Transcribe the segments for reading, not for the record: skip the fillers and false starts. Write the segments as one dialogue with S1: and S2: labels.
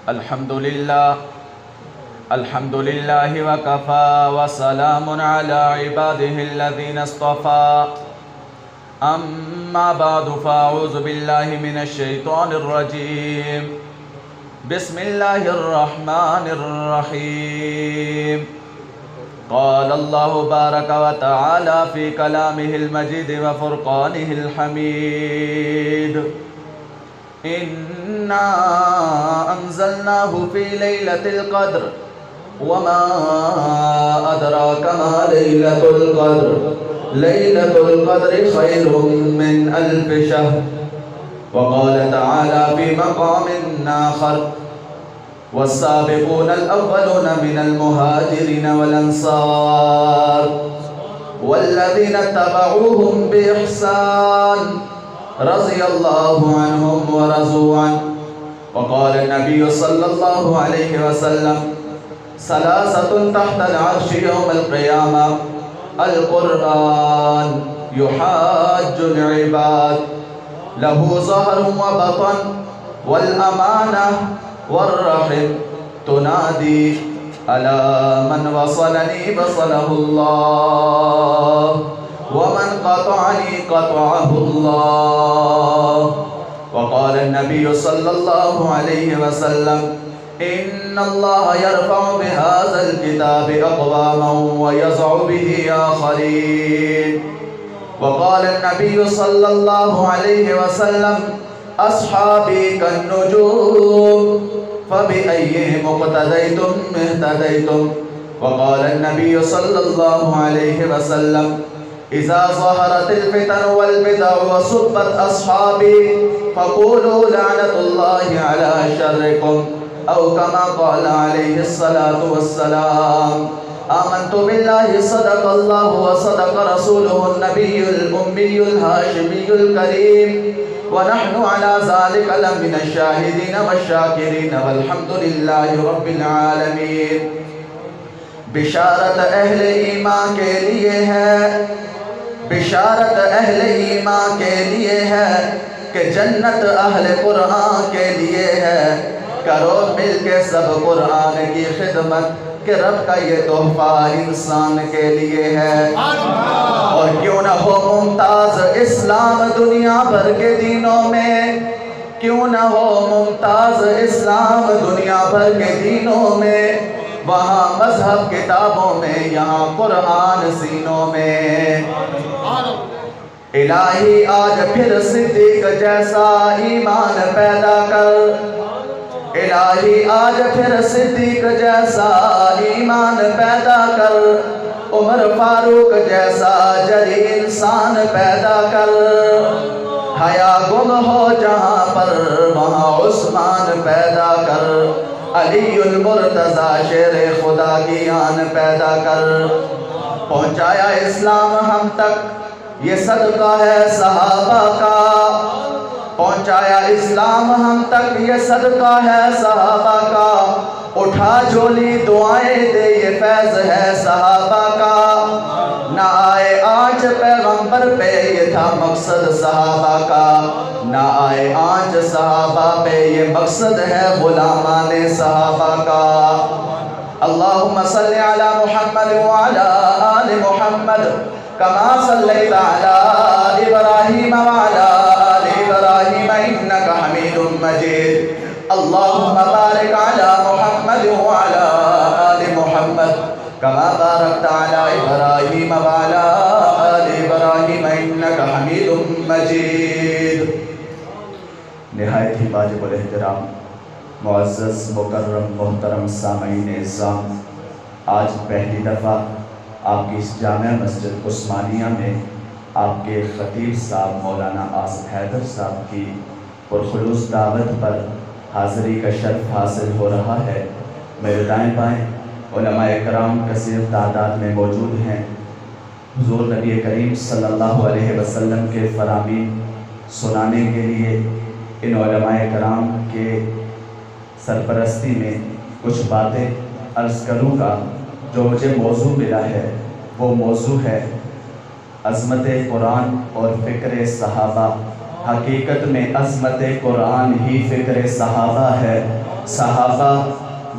S1: الحمد لله وكفى وسلام على عباده الذين اصطفى أما بعد فأعوذ بالله من الشيطان الرجيم بسم الله الرحمن الرحيم قال الله بارك وتعالى في كلامه المجيد وفرقانه الحميد إنا أنزلناه في ليلة القدر وما أدراك ما ليلة القدر ليلة القدر خير من 1000 شهر وقال تعالى في مقام آخر والسابقون الأولون من المهاجرين والأنصار والذين اتبعوهم بإحسان رضي الله عنهم ورضوا عنه وقال النبي صلى الله عليه وسلم ثلاثة تحت العرش يوم القيامة القرآن يحاج العباد له ظهر وبطن والأمانة والرحم تنادي ألا من وصلني وصله الله ومن قطعني قطعه الله وقال النبي صلى الله عليه وسلم إن الله يرفع بهذا الكتاب أقواما ويضع به آخرين وقال النبي صلى الله عليه وسلم أصحابي كالنجوم فبأيهم اقتديتم اهتديتم وقال النبي صلى الله عليه وسلم إذا ظهرت الفتن والبدع وصبت أصحابي فقولوا لعنة الله على شركم أو كما قال عليه الصلاة والسلام آمنت بالله صدق الله وصدق رسوله النبي الأمي الهاشمي الكريم ونحن على ذلك لمن الشاهدين والشاكرين والحمد لله رب العالمين بشارت اہل ایمان کے لیے ہے بشارت اہل ایمان کے لیے ہے کہ جنت اہل قرآن کے لیے ہے کرو مل کے سب قرآن کی خدمت کہ رب کا یہ تحفہ انسان کے لیے ہے اور کیوں نہ ہو ممتاز اسلام دنیا بھر کے دینوں میں کیوں نہ ہو ممتاز اسلام دنیا بھر کے دینوں میں وہاں مذہب کتابوں میں یہاں قرآن سینوں میں الہی آج پھر صدیق جیسا ایمان پیدا کر الہی آج پھر صدیق جیسا ایمان پیدا کر عمر فاروق جیسا جری انسان پیدا کر حیا گم ہو جہاں پر وہاں عثمان پیدا کر علی المرتضی شیر خدا کی آن پیدا کر پہنچایا اسلام ہم تک یہ صدقہ ہے صحابہ کا پہنچایا اسلام ہم تک یہ صدقہ ہے صحابہ کا اٹھا جھولی دعائیں دے یہ فیض ہے صحابہ کا نہ آئے آنچ پیغمبر پہ یہ تھا مقصد صحابہ کا نہ آئے آنچ صحابہ پہ یہ مقصد ہے غلامان صحابہ کا اللہم صلی علی محمد وعلی آل محمد کما صلیت علی ابراہیم وعلی آل ابراہیم انکا حمید مجید اللہم بارک علی محمد وعلی آل محمد کما بارکت علی ابراہیم وعلی آل ابراہیم انکا حمید مجید نہایت ہی واجب الاحترام معزز مکرم محترم سامعین اعظام آج پہلی دفعہ آپ کی اس جامع مسجد عثمانیہ میں آپ کے خطیب صاحب مولانا آصف حیدر صاحب کی پرخلوص دعوت پر حاضری کا شرف حاصل ہو رہا ہے میرے دائیں بائیں علماء کرام کثیر تعداد میں موجود ہیں حضور نبی کریم صلی اللہ علیہ وسلم کے فرامین سنانے کے لیے ان علماء کرام کے سرپرستی میں کچھ باتیں عرض کروں گا جو مجھے موضوع ملا ہے وہ موضوع ہے عظمت قرآن اور فکر صحابہ حقیقت میں عظمت قرآن ہی فکر صحابہ ہے۔ صحابہ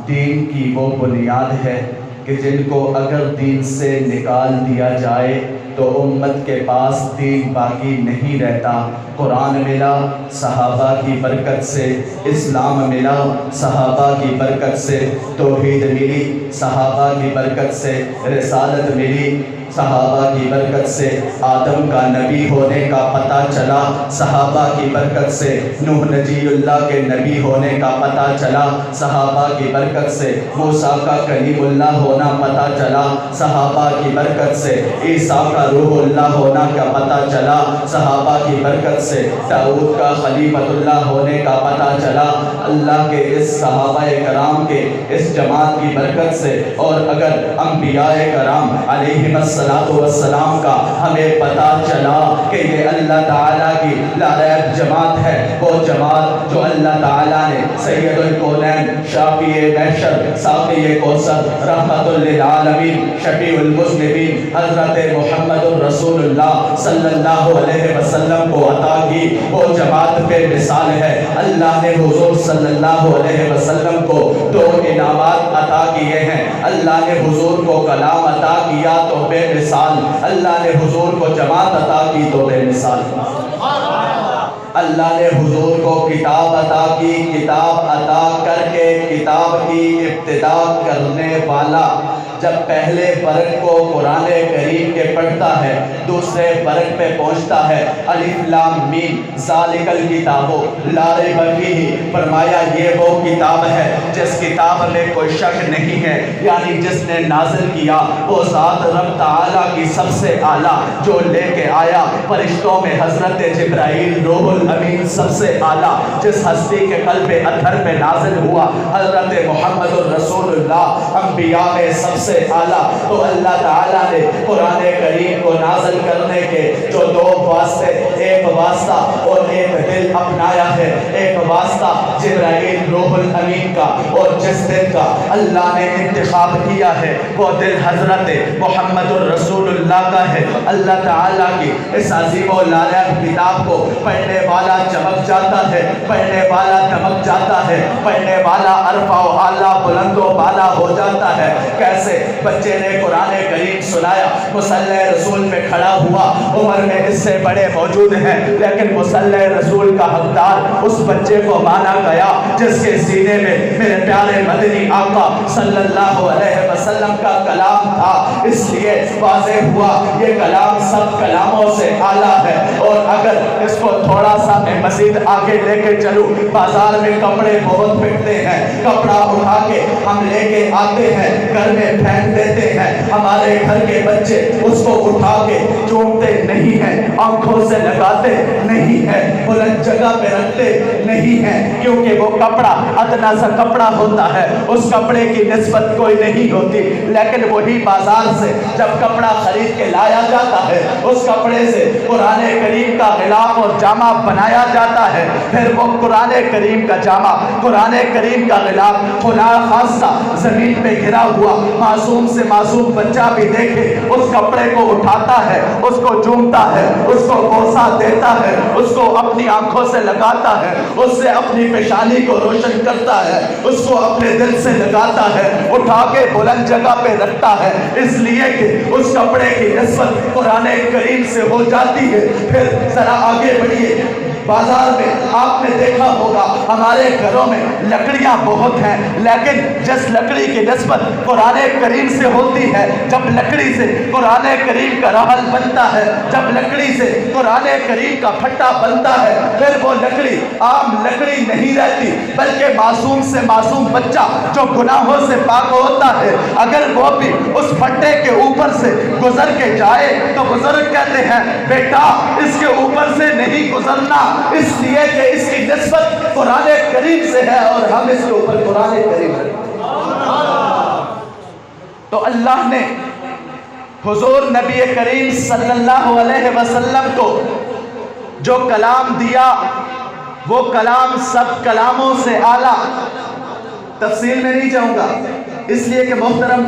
S1: دین کی وہ بنیاد ہے کہ جن کو اگر دین سے نکال دیا جائے تو امت کے پاس دین باقی نہیں رہتا۔ قرآن ملا صحابہ کی برکت سے، اسلام ملا صحابہ کی برکت سے، توحید ملی صحابہ کی برکت سے، رسالت ملی صحابہ کی برکت سے، آدم کا نبی ہونے کا پتہ چلا صحابہ کی برکت سے، نوح نجی اللہ کے نبی ہونے کا پتہ چلا صحابہ کی برکت سے، موسیٰ کا کلیم اللہ ہونا پتہ چلا صحابہ کی برکت سے، عیسیٰ کا روح اللہ ہونا کا پتہ چلا صحابہ کی برکت سے، داؤد کا خلیفۃ اللہ ہونے کا پتہ چلا اللہ کے اس صحابہ کرام کے اس جماعت کی برکت سے۔ اور اگر انبیاء کرام علیہم السلام کا ہمیں پتہ چلا کہ یہ اللہ تعالیٰ کی لا ریب جماعت ہے، وہ جماعت جو اللہ تعالیٰ نے سید الکونین، شافی محشر، ساقی کوثر، رحمت للعالمین، شفیع المذنبین حضرت محمد الرسول اللہ صلی اللہ علیہ وسلم کو عطا کی، وہ جماعت بے مثال ہے۔ اللہ نے حضور صلی اللہ علیہ وسلم کو دو انعامات عطا کیے ہیں۔ اللہ نے حضور کو کلام عطا کیا تو بے مثال، اللہ نے حضور کو جماعت عطا کی تو بے مثال۔ اللہ نے حضور کو کتاب عطا کی، کتاب عطا کر کے کتاب کی ابتدا کرنے والا جب پہلے برق کو قرآن کریم کے پڑھتا ہے، دوسرے برق پہ پہنچتا ہے، الف لام میم ذالک الکتاب لا ریب فیہ، فرمایا یہ وہ کتاب ہے جس کتاب میں کوئی شک نہیں ہے، یعنی جس نے نازل کیا وہ ذات رب تعالیٰ کی سب سے اعلیٰ، جو لے کے آیا فرشتوں میں حضرت جبرائیل روح الامین سب سے اعلیٰ، جس ہستی کے قلب اطہر پہ نازل ہوا حضرت محمد الرسول اللہ، انبیاء میں سب سے اعلیٰ۔ تو اللہ تعالیٰ نے قرآن کریم کو نازل کرنے کے جو دو واسطے، ایک واسطہ اور ایک دل اپنایا ہے، ایک واسطہ جبرائیل روح الامین کا، اور جس دل کا اللہ نے انتخاب کیا ہے وہ دل حضرت محمد الرسول اللہ کا ہے۔ اللہ تعالیٰ کی اس عظیم و لاریب کتاب کو پڑھنے والا چمک جاتا ہے، پڑھنے والا دمک جاتا ہے، پڑھنے والا عرفہ و اعلیٰ بلند و بالا ہو جاتا ہے۔ کیسے بچے نے قرآن کریم سنایا، مصلی رسول پہ کھڑا ہوا، عمر میں اس سے بڑے موجود ہیں، لیکن مصلی رسول کا حقدار اس بچے کو مانا گیا جس کے سینے میں میرے پیارے مدنی آقا صلی اللہ علیہ وسلم کا کلام تھا، اس لیے واضح ہوا یہ کلام سب کلاموں سے اعلیٰ ہے۔ اور اگر اس کو تھوڑا سا میں مزید آگے لے کے چلوں، بازار میں کپڑے بہت بکتے ہیں، کپڑا اٹھا کے ہم لے کے آتے ہیں، گھر میں پھینک دیتے ہیں، ہمارے گھر کے بچے اس کو اٹھا کے چومتے نہیں ہیں، آنکھوں سے لگاتے نہیں ہیں، بلند جگہ پہ رکھتے نہیں ہیں، کیونکہ وہ کپڑا ادنا سا کپڑا ہوتا ہے، اس کپڑے کی نسبت کوئی نہیں ہوتی۔ لیکن وہی بازار سے جب کپڑا خرید کے لایا جاتا ہے، اس کپڑے سے قرآن کریم کا غلاف اور جامہ بنایا جاتا ہے، پھر وہ قرآن کریم کا جامہ، قرآن کریم کا غلاف خدا خاصہ زمین پہ گرا ہوا معصوم سے معصوم بچہ بھی دیکھے اس کپڑے کو اٹھاتا ہے، اس کو چومتا ہے، اس کو بوسہ دیتا ہے، اس کو اپنی آنکھوں سے لگاتا ہے، اس سے اپنی پیشانی کو روشن کرتا ہے، اس کو اپنے دل سے لگاتا ہے، اٹھا کے بلند جگہ پہ رکھتا ہے، اس لیے کہ اس کپڑے کی نسبت قرآن کریم سے ہو جاتی ہے۔ پھر ذرا آگے بڑھیے، بازار میں آپ نے دیکھا ہوگا ہمارے گھروں میں لکڑیاں بہت ہیں، لیکن جس لکڑی کی نسبت قرآن کریم سے ہوتی ہے، جب لکڑی سے قرآن کریم کا رحل بنتا ہے، جب لکڑی سے قرآن کریم کا پھٹا بنتا ہے، پھر وہ لکڑی عام لکڑی نہیں رہتی، بلکہ معصوم سے معصوم بچہ جو گناہوں سے پاک ہوتا ہے، اگر وہ بھی اس پھٹے کے اوپر سے گزر کے جائے تو بزرگ کہتے ہیں بیٹا اس کے اوپر سے نہیں گزرنا، اس لیے کہ اس کی نسبت قرآن کریم سے ہے اور ہم اس کے اوپر قرآن کریم ہے۔ تو اللہ نے حضور نبی کریم صلی اللہ علیہ وسلم کو جو کلام دیا وہ کلام سب کلاموں سے اعلیٰ۔ تفصیل میں نہیں جاؤں گا، اس لیے کہ محترم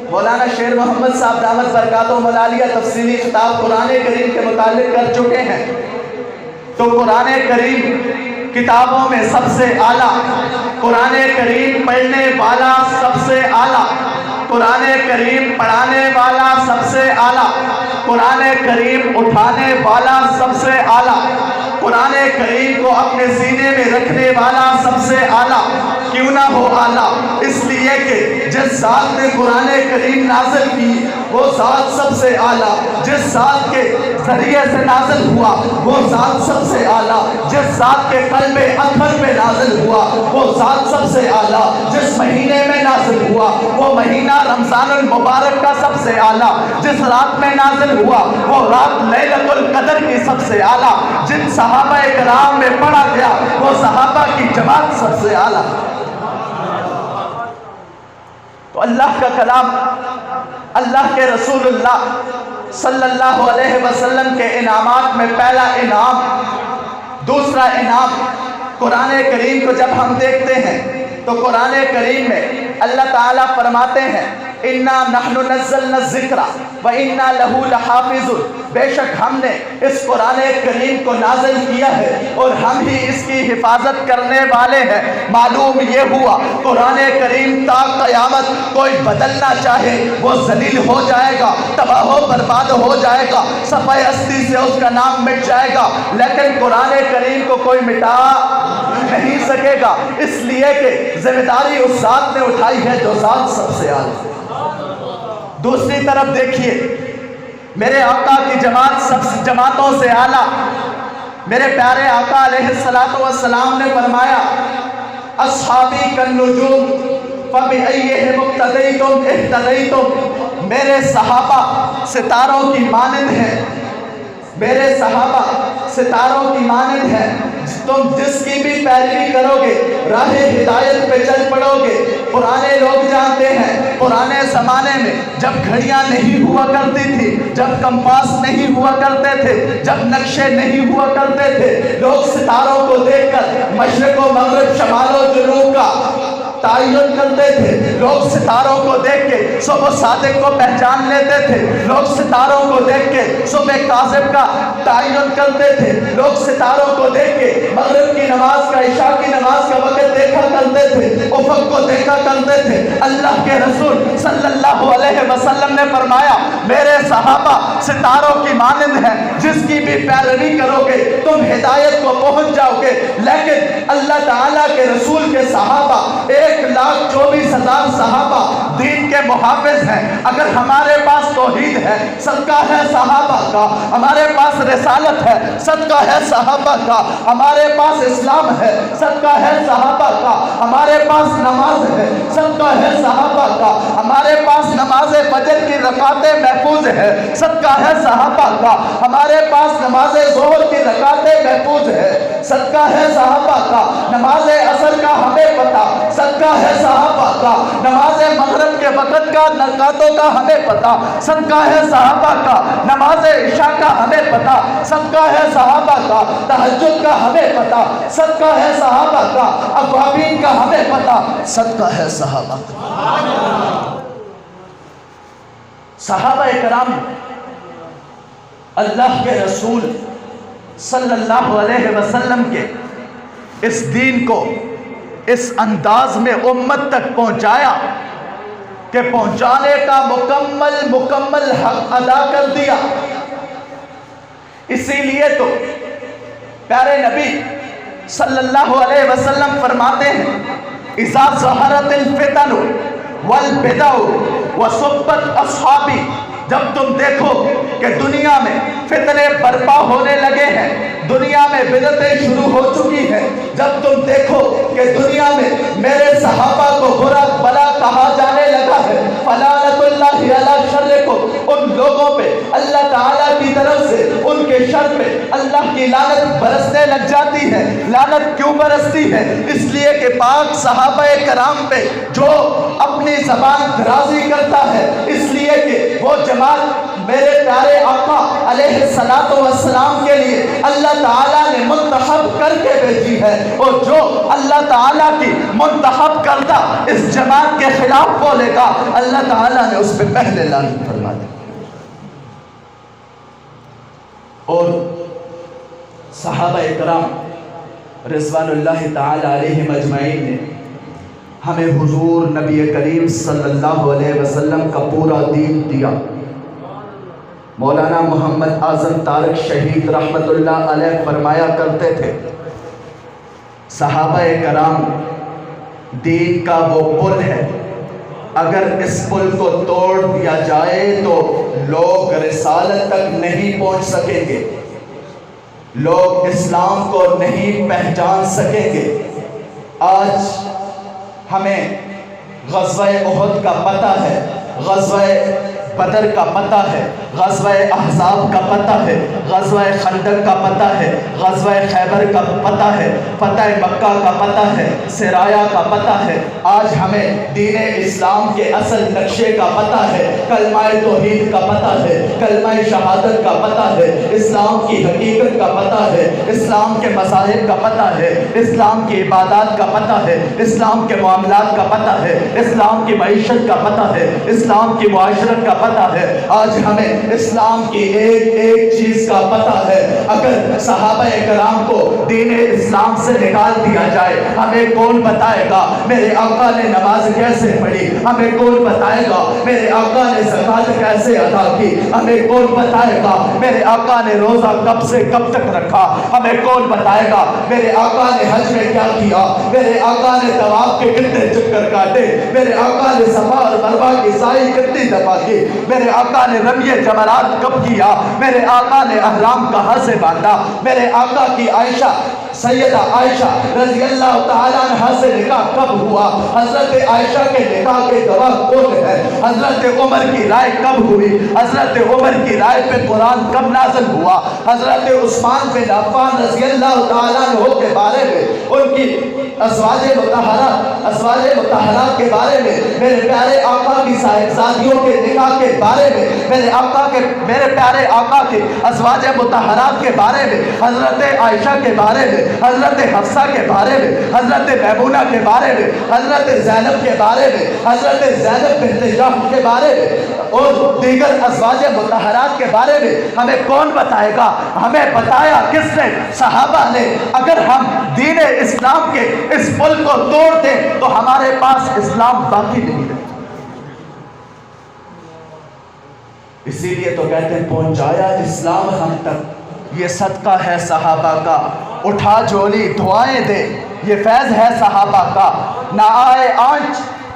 S1: مولانا شیر محمد صاحب دامت برکاتہ ملالیہ تفصیلی خطاب قرآن کریم کے متعلق کر چکے ہیں۔ تو قرآن کریم کتابوں میں سب سے اعلیٰ، قرآن کریم پڑھنے والا سب سے اعلیٰ، قرآن کریم پڑھانے والا سب سے اعلیٰ، قرآن کریم اٹھانے والا سب سے اعلیٰ، قرآن کریم کو اپنے سینے میں رکھنے والا سب سے اعلیٰ کیوں نہ ہو اعلیٰ؟ اس لیے کہ جس ذات نے قرآن کریم نازل کی وہ ذات سب سے اعلیٰ، جس ذات کے ذریعے سے نازل ہوا وہ ذات سب سے اعلیٰ، جس ذات کے قلب اطہر میں نازل ہوا وہ ذات سب سے اعلیٰ، جس مہینے میں نازل ہوا وہ مہینہ رمضان المبارک کا سب سے اعلیٰ، جس رات میں نازل ہوا وہ رات لیلۃ القدر کی سب سے اعلیٰ، جن صحابہ کرام میں پڑھا گیا وہ صحابہ کی جماعت سب سے اعلیٰ۔ تو اللہ کا کلام، اللہ کے رسول اللہ صلی اللہ علیہ وسلم کے انعامات میں پہلا انعام، دوسرا انعام قرآن کریم کو جب ہم دیکھتے ہیں تو قرآن کریم میں اللہ تعالیٰ فرماتے ہیں اِنَّا نَحْنُ نَزَّلْنَا الذِّكْرَ وَإِنَّا لَهُ لَحَافِظُونَ، بے شک ہم نے اس قرآن کریم کو نازل کیا ہے اور ہم ہی اس کی حفاظت کرنے والے ہیں۔ معلوم یہ ہوا قرآن کریم تا قیامت کوئی بدلنا چاہے وہ ذلیل ہو جائے گا، تباہ و برباد ہو جائے گا، صفحہ ہستی سے اس کا نام مٹ جائے گا، لیکن قرآن کریم کو کوئی مٹا نہیں سکے گا، اس لیے کہ ذمہ داری اس ذات نے اٹھائی ہے جو ذات سب سے اعلیٰ ہے۔ دوسری طرف دیکھیے میرے آقا کی جماعت سب جماعتوں سے اعلیٰ، میرے پیارے آقا علیہ السلام نے فرمایا اصحابی کالنجوم فبأیہم اقتدیتم اہتدیتم، میرے صحابہ ستاروں کی مانند ہیں، میرے صحابہ ستاروں کی مانند ہیں، تم جس کی بھی پیروی کرو گے راہ ہدایت پہ چل پڑو گے۔ پرانے لوگ جانتے ہیں پرانے زمانے میں جب گھڑیاں نہیں ہوا کرتی تھی، جب کمپاس نہیں ہوا کرتے تھے، جب نقشے نہیں ہوا کرتے تھے، لوگ ستاروں کو دیکھ کر مشرق و مغرب شمال و جنوب کا تعین کرتے تھے، لوگ ستاروں کو دیکھ کے صبح صادق کو پہچان لیتے تھے، لوگ ستاروں کو دیکھ کے صبح کاذب کا تعین کرتے تھے، لوگ ستاروں کو دیکھ کے مغرب کی نماز کا عشاء کی نماز کا وقت دیکھا کرتے تھے، افق کو دیکھا کرتے تھے۔ اللہ کے رسول صلی اللہ علیہ وسلم نے فرمایا میرے صحابہ ستاروں کی مانند ہیں، جس کی بھی پیروی کرو گے تم ہدایت کو پہنچ جاؤ گے۔ لیکن اللہ تعالیٰ کے رسول کے صحابہ 1,24,000 صحابہ دین کے محافظ ہیں۔ اگر ہمارے پاس توحید ہے صدقہ ہے صحابہ کا، ہمارے پاس رسالت ہے صدقہ ہے صحابہ کا، ہمارے پاس اسلام ہے صدقہ ہے صحابہ کا، ہمارے پاس نماز ہے صدقہ ہے صحابہ کا، ہمارے پاس نماز فجر کی رکعتیں محفوظ ہے صدقہ ہے صحابہ کا، ہمارے پاس نماز ظہر کی رکعتیں محفوظ ہے صدقہ ہے صحابہ کا، نماز عصر کا ہمیں پتہ صدقہ ہے صحابہ کا، نماز مغرب کے وقت کا رکعتوں کا ہمیں پتہ صدقہ ہے صحابہ کا، نماز عشاء کا ہمیں پتہ صدقہ ہے صحابہ کا، تہجد کا ہمیں پتہ صدقہ ہے صحابہ کا، اوابین کا ہمیں پتہ صدقہ ہے صحابہ کا۔ صحابہ کرام اللہ کے رسول صلی اللہ علیہ وسلم کے اس دین کو اس انداز میں امت تک پہنچایا کہ پہنچانے کا مکمل حق ادا کر دیا۔ اسی لیے تو پیارے نبی صلی اللہ علیہ وسلم فرماتے ہیں اذا ظہرت الفتن والبدع وصبت اصحابی، جب تم دیکھو کہ دنیا میں فتنے برپا ہونے لگے ہیں، دنیا میں بدعتیں شروع ہو چکی ہیں، جب تم دیکھو کہ دنیا میں میرے صحابہ کو برا بلا کہا جانے لگا ہے، فلعنت اللہ علی شرکم، ان لوگوں پہ اللہ تعالیٰ کی طرف سے ان کے شر پہ اللہ کی لعنت برسنے لگ جاتی ہے۔ لعنت کیوں برستی ہے؟ اس لیے کہ پاک صحابہ کرام پہ جو اپنی زبان درازی کرتا ہے، اس لیے کہ وہ جماعت میرے پیارے آقا علیہ السلام کے لیے اللہ تعالیٰ نے منتخب کر کے بھیجی ہے، اور جو اللہ تعالیٰ کی منتخب کردہ اس جماعت کے خلاف بولے گا اللہ تعالیٰ نے اس پہ پہلے لعنت فرما دی۔ اور صحابہ اکرام رضوان اللہ تعالی علیہم اجمعین نے ہمیں حضور نبی کریم صلی اللہ علیہ وسلم کا پورا دین دیا۔ مولانا محمد اعظم طارق شہید رحمت اللہ علیہ فرمایا کرتے تھے، صحابہ کرام دین کا وہ پل ہے، اگر اس پل کو توڑ دیا جائے تو لوگ رسالت تک نہیں پہنچ سکیں گے، لوگ اسلام کو نہیں پہچان سکیں گے۔ آج ہمیں غزوہ احد کا پتہ ہے، غزوہ بدر کا پتہ ہے، غزوہ احزاب کا پتہ ہے، غزوہ خندق کا پتہ ہے، غزوہ خیبر کا پتہ ہے، فتح مکہ کا پتہ ہے، سرایا کا پتہ ہے۔ آج ہمیں دین اسلام کے اصل نقشے کا پتہ ہے، کلمہ توحید کا پتہ ہے، کلمہ شہادت کا پتہ ہے، اسلام کی حقیقت کا پتہ ہے، اسلام کے مذاہب کا پتہ ہے، اسلام کی عبادات کا پتہ ہے، اسلام کے معاملات کا پتہ ہے، اسلام کی معیشت کا پتہ ہے، اسلام کی معاشرت کا پتہ ہے۔ آج ہمیں اسلام کی ایک ایک چیز کا پتہ ہے۔ اگر صحابہ کرام کو دین اسلام سے نکال دیا جائے، ہمیں کون بتائے گا میرے آقا نے نماز کیسے پڑھی، ہمیں کون بتائے گا میرے آقا نے زکوٰۃ کیسے ادا کی، ہمیں کون بتائے گا میرے آقا نے روزہ کب سے کب تک رکھا، ہمیں کون بتائے گا میرے آقا نے حج میں کیا کیا، میرے آقا نے طواف کے کتنے چکر کاٹے، میرے آقا نے صفا اور مروہ کی سعی کتنی دفعہ کی، میرے آقا نے رمی جمرات کب کیا، میرے آقا نے احرام کہاں سے باندھا، میرے آقا کی عائشہ سیدہ عائشہ رضی اللہ تعالیٰ عنہ سے نکاح کب ہوا، حضرت عائشہ کے نکاح کے گواہ کون ہے، حضرت عمر کی رائے کب ہوئی، حضرت عمر کی رائے پہ قرآن کب نازل ہوا، حضرت عثمان بن عفان رضی اللہ تعالیٰ عنہ کے بارے میں، ان کی ازواج مطہرات کے بارے میں، میرے پیارے آقا کی صاحبزادیوں کے نکاح کے بارے میں، میرے پیارے آقا کے ازواج مطہرات کے بارے میں، حضرت عائشہ کے بارے میں، حضرت حفصہ کے بارے میں، حضرت میمونہ کے بارے میں، حضرت زینب کے بارے میں، حضرت زینب بنت جحش کے بارے میں اور دیگر ازواج مطہرات کے بارے میں ہمیں کون بتائے گا؟ ہمیں بتایا کس نے؟ صحابہ نے۔ اگر ہم دین اسلام کے اس پل کو توڑ دیں تو ہمارے پاس اسلام باقی نہیں رہتا۔ اسی لیے تو کہتے ہیں پہنچایا اسلام ہم تک، یہ صدقہ ہے صحابہ کا، اٹھا جھولی دعائیں دے، یہ فیض ہے صحابہ کا، نہ آئے آنچ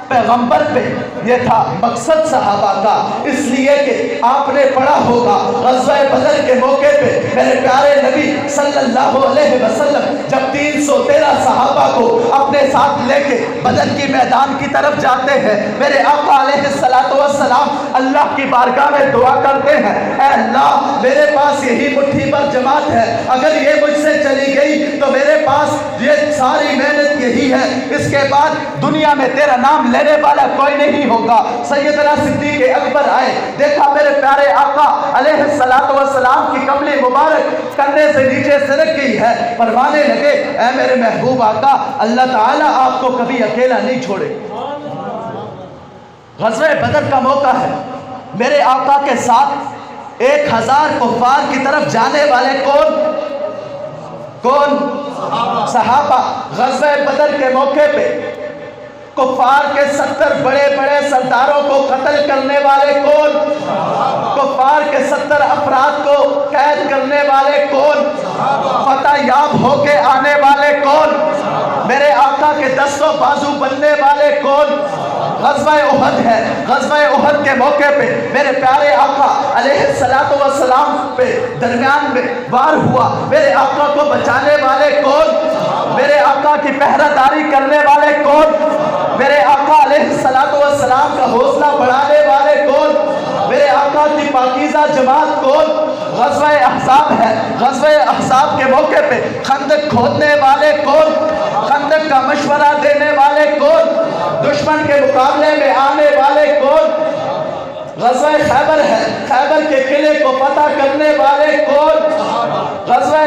S1: پیغمبر پہ، یہ تھا مقصد صحابہ کا۔ اس لیے کہ آپ نے پڑھا ہوگا غزوہ بدر کے موقع پہ میرے پیارے نبی صلی اللہ علیہ وسلم جب 313 صحابہ کو اپنے ساتھ لے کے بدر کی میدان کی طرف جاتے ہیں، میرے آقا علیہ السلام اللہ کی بارگاہ میں دعا کرتے ہیں، اے اللہ میرے پاس یہی مٹھی پر جماعت ہے، اگر یہ مجھ سے چلی گئی تو میرے پاس یہ ساری محنت یہی ہے، اس کے بعد دنیا میں تیرا نام لینے والا کوئی نہیں ہوگا۔ سیدنا صدیق اکبر آئے، دیکھا میرے پیارے آقا علیہ السلام کی کملی مبارک کندھے سے نیچے سرک گئی ہے، فرمانے لگے اے میرے محبوب آقا، اللہ تعالیٰ آپ کو کبھی اکیلا نہیں چھوڑے۔ غزوہ بدر کا موقع ہے، میرے آقا کے ساتھ 1000 کفار کی طرف جانے والے کون؟ صحابہ۔ غزوہ بدر کے موقع پہ کفار کے 70 بڑے بڑے سرداروں کو قتل کرنے والے کون؟ کفار کے 70 افراد کو قید کرنے والے کون؟ فتح یاب ہو کے آنے والے کون؟ میرے آقا کے دستوں بازو بننے والے کون؟ غزوہ احد ہے، غزوہ احد کے موقع پہ میرے پیارے آقا علیہ السلام پہ درمیان میں وار ہوا، میرے آقا کو بچانے والے کون؟ میرے آقا کی پہرہ داری کرنے والے کون؟ میرے آقا علیہ السلام کا حوصلہ بڑھانے والے کون؟ میرے آقا کی پاکیزہ جماعت کون؟ غزوہ احزاب ہے، غزوہ احزاب کے موقع پہ خندق کھودنے والے کون؟ خندق کا مشورہ دینے والے کون؟ دشمن کے مقابلے میں آنے والے کون؟ غزوہ خیبر ہے، خیبر کے قلعے کو فتح کرنے والے کون؟ غزوہ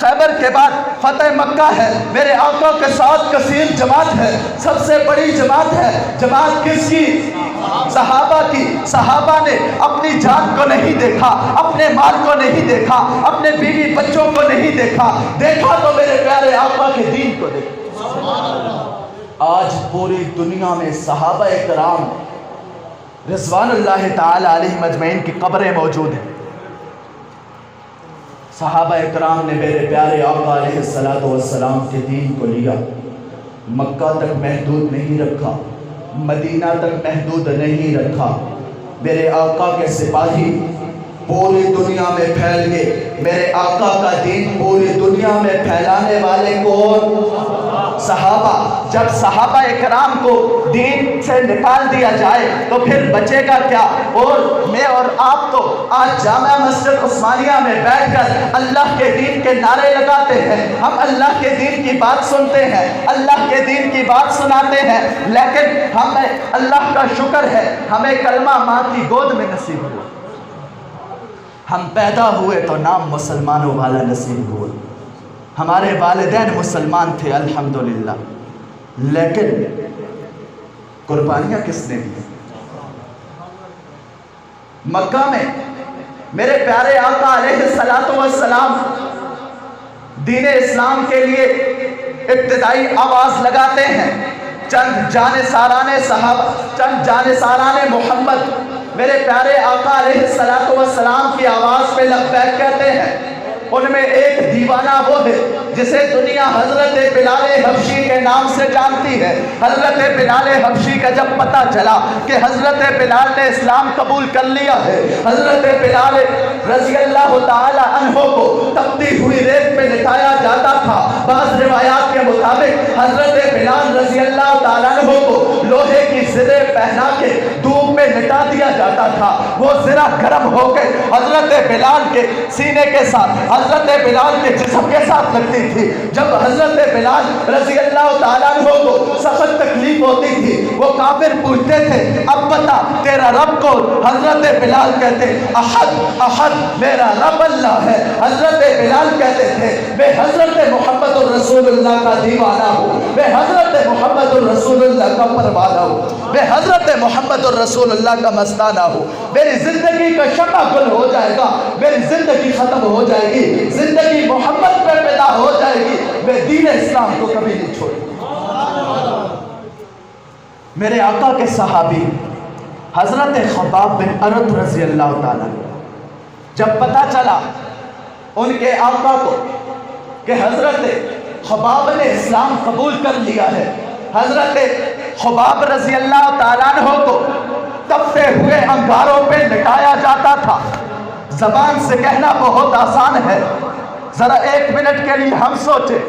S1: خیبر کے بعد فتح مکہ ہے، میرے آقا کے ساتھ کثیر جماعت ہے، سب سے بڑی جماعت ہے۔ جماعت کس کی؟ صحابہ کی۔ صحابہ نے اپنی جان کو نہیں دیکھا، اپنے مال کو نہیں دیکھا، اپنے بیوی بچوں کو نہیں دیکھا، دیکھا تو میرے پیارے آقا کے دین کو دیکھا۔ آج پوری دنیا میں صحابہ کرام رضوان اللہ تعالی علیہم اجمعین کی قبریں موجود ہیں۔ صحابہ کرام نے میرے پیارے آقا علیہ السلام کے دین کو لیا، مکہ تک محدود نہیں رکھا، مدینہ تک محدود نہیں رکھا۔ میرے آقا کے سپاہی پوری دنیا میں پھیل گئے۔ میرے آقا کا دین پوری دنیا میں پھیلانے والے کون؟ صحابہ۔ جب صحابہ اکرام کو دین سے نکال دیا جائے تو پھر بچے گا کیا؟ اور میں اور آپ تو آج جامع مسجد عثمانیہ میں بیٹھ کر اللہ کے دین کے نعرے لگاتے ہیں، ہم اللہ کے دین کی بات سنتے ہیں، اللہ کے دین کی بات سناتے ہیں، لیکن ہمیں اللہ کا شکر ہے ہمیں کلمہ ماں کی گود میں نصیب ہوا۔ ہم پیدا ہوئے تو نام مسلمانوں والا نصیب ہوا، ہمارے والدین مسلمان تھے الحمدللہ، لیکن قربانیاں کس نے دی؟ مکہ میں میرے پیارے آقا علیہ السلام دین اسلام کے لیے ابتدائی آواز لگاتے ہیں۔ چند جانثاران محمد میرے پیارے آقا علیہ السلام کی آواز پہ لبیک کہتے ہیں۔ ان میں ایک دیوانہ وہ ہے جسے دنیا حضرت بلال حبشی کے نام سے جانتی ہے۔ حضرت بلال حبشی کا جب پتہ چلا کہ حضرت بلال نے اسلام قبول کر لیا ہے، حضرت بلال رضی اللہ تعالی عنہ کو تپتی ہوئی ریت پہ لٹایا جاتا تھا۔ بعض روایات کے مطابق حضرت بلال رضی اللہ تعالی عنہ کو لوہے کی زرہ پہنا کے دھوپ میں لٹا دیا جاتا تھا۔ وہ زرہ گرم ہو کے حضرت بلال کے سینے کے ساتھ، حضرت بلال کے جسم کے ساتھ لگتی تھی۔ جب حضرت بلال رضی اللہ تعالیٰ عنہ کو سخت تکلیف ہوتی تھی، وہ کافر پوچھتے تھے اب بتا تیرا رب کون؟ حضرت بلال کہتے احد احد، میرا رب اللہ ہے۔ حضرت بلال کہتے تھے میں حضرت محمد الرسول اللہ کا دیوانہ ہوں، میں حضرت محمد الرسول اللہ کا پروانہ ہوں، میں حضرت محمد الرسول اللہ کا مستانہ ہوں۔ میری زندگی کا شمع گل ہو جائے گا، میری زندگی ختم ہو جائے گی، زندگی محمد پر پیدا ہو جائے گی، میں دین اسلام کو کبھی نہیں چھوڑوں گا۔ میرے آقا کے صحابی حضرت خباب بن ارت رضی اللہ تعالیٰ جب پتہ چلا ان کے آقا کو کہ حضرت خباب نے اسلام قبول کر لیا ہے، حضرت خباب رضی اللہ تعالیٰ عنہ کو تپتے ہوئے انگاروں پہ لٹایا جاتا تھا۔ زبان سے کہنا بہت آسان ہے، ذرا ایک منٹ کے لیے ہم سوچیں،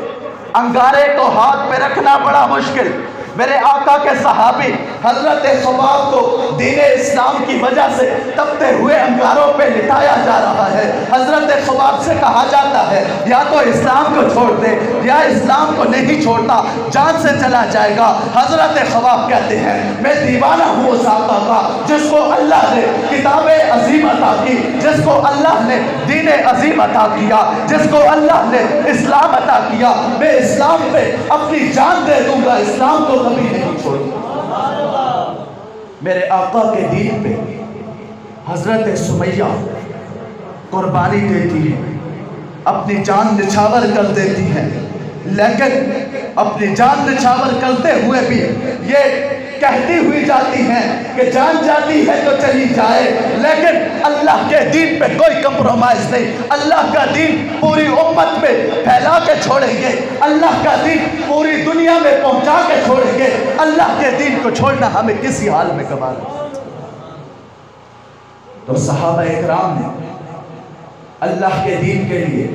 S1: انگارے کو ہاتھ پہ رکھنا بڑا مشکل۔ میرے آقا کے صحابی حضرت خباب کو دین اسلام کی وجہ سے تپتے ہوئے انگاروں پہ لٹایا جا رہا ہے۔ حضرت خباب سے کہا جاتا ہے یا تو اسلام کو چھوڑ دے یا اسلام کو نہیں چھوڑتا جان سے چلا جائے گا۔ حضرت خباب کہتے ہیں میں دیوانہ ہوں اس آقا کا جس کو اللہ نے کتاب عظیم عطا کی، جس کو اللہ نے دین عظیم عطا کیا، جس کو اللہ نے اسلام عطا کیا۔ میں اسلام پہ اپنی جان دے دوں گا، اسلام کو کبھی نہیں چھوڑوں۔ میرے آقا کے دین پہ حضرت سمیہ قربانی دیتی ہے، اپنی جان نچھاور کر دیتی ہے، لیکن اپنی جان نچھاور کرتے ہوئے بھی یہ کہتی ہوئی جاتی ہیں کہ جان جاتی ہے تو چلی جائے، لیکن اللہ کے دین پہ کوئی کمپرومائز نہیں۔ اللہ کا دین پوری امت میں پھیلا کے چھوڑیں گے، اللہ کا دین پوری دنیا میں پہنچا کے چھوڑیں گے۔ اللہ کے دین کو چھوڑنا ہمیں کسی حال میں گوارا نہیں۔ تو صحابہ اکرام نے اللہ کے دین کے لیے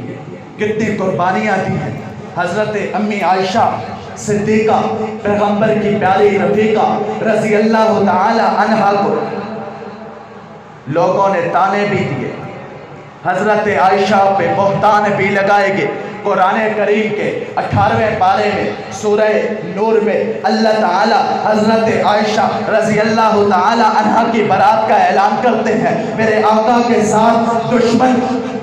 S1: کتنی قربانیاں دی ہیں۔ حضرت امی عائشہ صدیقہ پیغمبر کی پیاری رفیقہ رضی اللہ تعالی عنہا کو لوگوں نے تانے بھی دیے، حضرت عائشہ پہ بہتان بھی لگائے گئے۔ قرآن کریم کے 18ویں پارے میں سورہ نور میں اللہ تعالی حضرت عائشہ رضی اللہ تعالی عنہا کی برات کا اعلان کرتے ہیں۔ میرے آقا کے ساتھ دشمن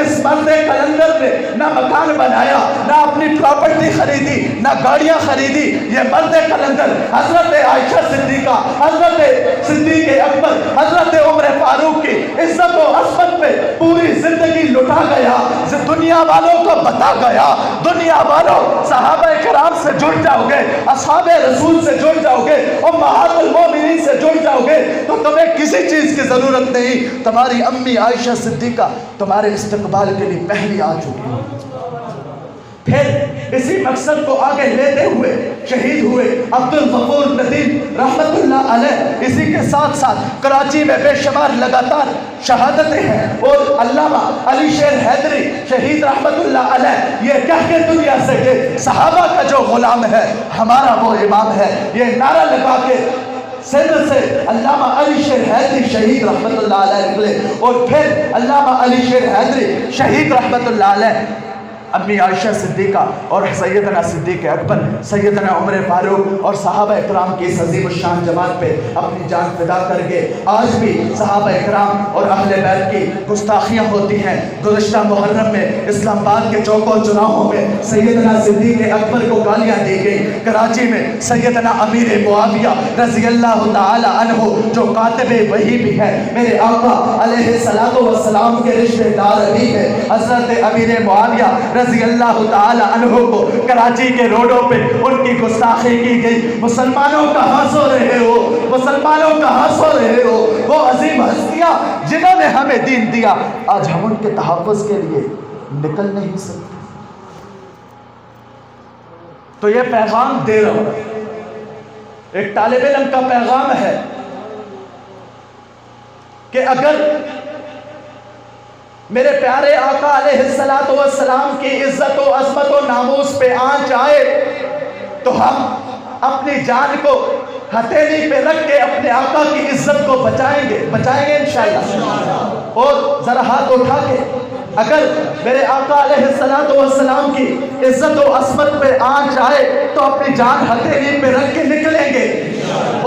S1: اس مرد کلندر نے نہ مکان بنایا، نہ اپنی پراپرٹی خریدی، نہ گاڑیاں خریدی. یہ مرد کلندر حضرت عائشہ صدیقہ، حضرت صدیق اکبر، حضرت عمر فاروق کی عزت و عصمت پہ پوری زندگی لٹا گیا. دنیا والوں کو بتا گیا، دنیا والوں صحابہ کرام سے جڑ جاؤ گے، اصحاب رسول سے جڑ جاؤ گے، امہات المومنین سے جڑ جاؤ گے تو تمہیں کسی چیز کی ضرورت نہیں. تمہاری امی عائشہ صدیقہ تمہارے استقبال کے لیے پہلی آ چکی. پھر اسی مقصد کو آگے لیتے ہوئے شہید ہوئے عبدالغفور ندیم رحمت اللہ علیہ. اسی کے ساتھ ساتھ کراچی میں بے شمار لگاتار شہادتیں ہیں. اور علامہ علی شیر حیدری شہید رحمت اللہ علیہ یہ کہہ کے دنیا سے کہ صحابہ کا جو غلام ہے ہمارا وہ امام ہے، یہ نعرہ لگا کے سندھ سے علامہ علی شیر حیدری شہید رحمت اللہ علیہ نکلے. اور پھر علامہ علی شیر حیدری شہید رحمت اللہ علیہ امی عائشہ صدیقہ اور سیدنا صدیق اکبر، سیدنا عمر فاروق اور صحابہ اکرام کی اس عظیم الشان جماعت پہ اپنی جان فدا کر کے آج بھی صحابہ اکرام اور اہل بیت کی گستاخیاں ہوتی ہیں. گزشتہ محرم میں اسلام آباد کے چوکوں چوراہوں میں سیدنا صدیق اکبر کو گالیاں دی گئی. کراچی میں سیدنا امیر معاویہ رضی اللہ تعالی عنہ جو کاتب وحی بھی ہے، میرے آقا علیہ الصلوۃ والسلام کے رشتہ دار بھی ہے، حضرت امیر معاویہ رضی اللہ تعالی عنہ کو کراچی کے روڈوں پہ ان کی گستاخی کی گئی. مسلمانوں کہاں سو رہے ہو، مسلمانوں کہاں سو رہے ہو؟ وہ عظیم ہستیاں جنہوں نے ہمیں دین دیا، آج ہم ان کے تحفظ کے لیے نکل نہیں سکتے. تو یہ پیغام دے رہا ہوں، ایک طالب علم کا پیغام ہے کہ اگر میرے پیارے آقا علیہ الصلوۃ والسلام کی عزت و عظمت و ناموس پہ آنچ آئے تو ہم اپنی جان کو ہتھیلی پہ رکھ کے اپنے آقا کی عزت کو بچائیں گے انشاءاللہ. اور ذرا ہاتھ اٹھا کے اگر میرے آقا علیہ الصلوۃ والسلام کی عزت و عظمت پہ آنچ آئے تو اپنی جان ہتھیلی پہ رکھ کے نکلیں گے.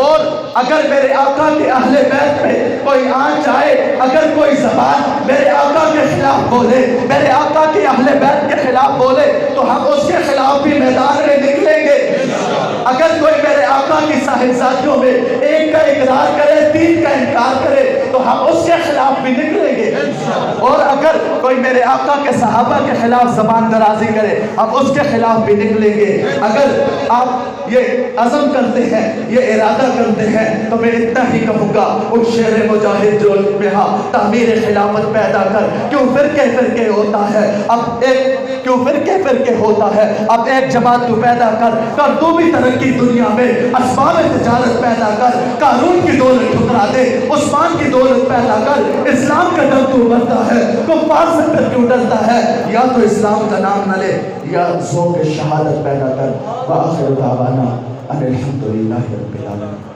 S1: اور اگر میرے آقا کے اہل بیت پہ کوئی آنچ آئے، اگر کوئی زبان میرے آقا کے خلاف بولے، میرے آقا کے اہل بیت کے خلاف بولے تو ہم اس کے خلاف بھی میدان میں نکلیں گے. اگر کوئی میرے آقا کی صاحبزادیوں میں ایک کا اقرار کرے، تین کا انکار کرے تو ہم اس کے خلاف بھی نکلیں گے. اور اگر کوئی میرے آقا کے صحابہ کے خلاف زبان درازی کرے ہم اس کے خلاف بھی نکلیں گے. اگر آپ یہ عزم کرتے ہیں، یہ ارادہ کرتے ہیں تو میں اتنا ہی کہوں گا، ان شیر مجاہد جو بہا تعمیر خلافت پیدا کر. کیوں فرقے ہوتا ہے، اب ایک کیوں فرقے ہوتا ہے، اب ایک جماعت تو پیدا کر تو بھی ترقی دنیا میں، اسباب تجارت پیدا کر، قارون کی دولت ٹھکرا دے، عثمان کی دولت پیدا کر. اسلام کا دم تو بنتا ہے، کفار سے پھر کیوں ڈرتا ہے؟ یا تو اسلام کا نام نہ لے یا ذوق شہادت پیدا کر. وآخر دعوانا ان الحمدللہ رب العالمین.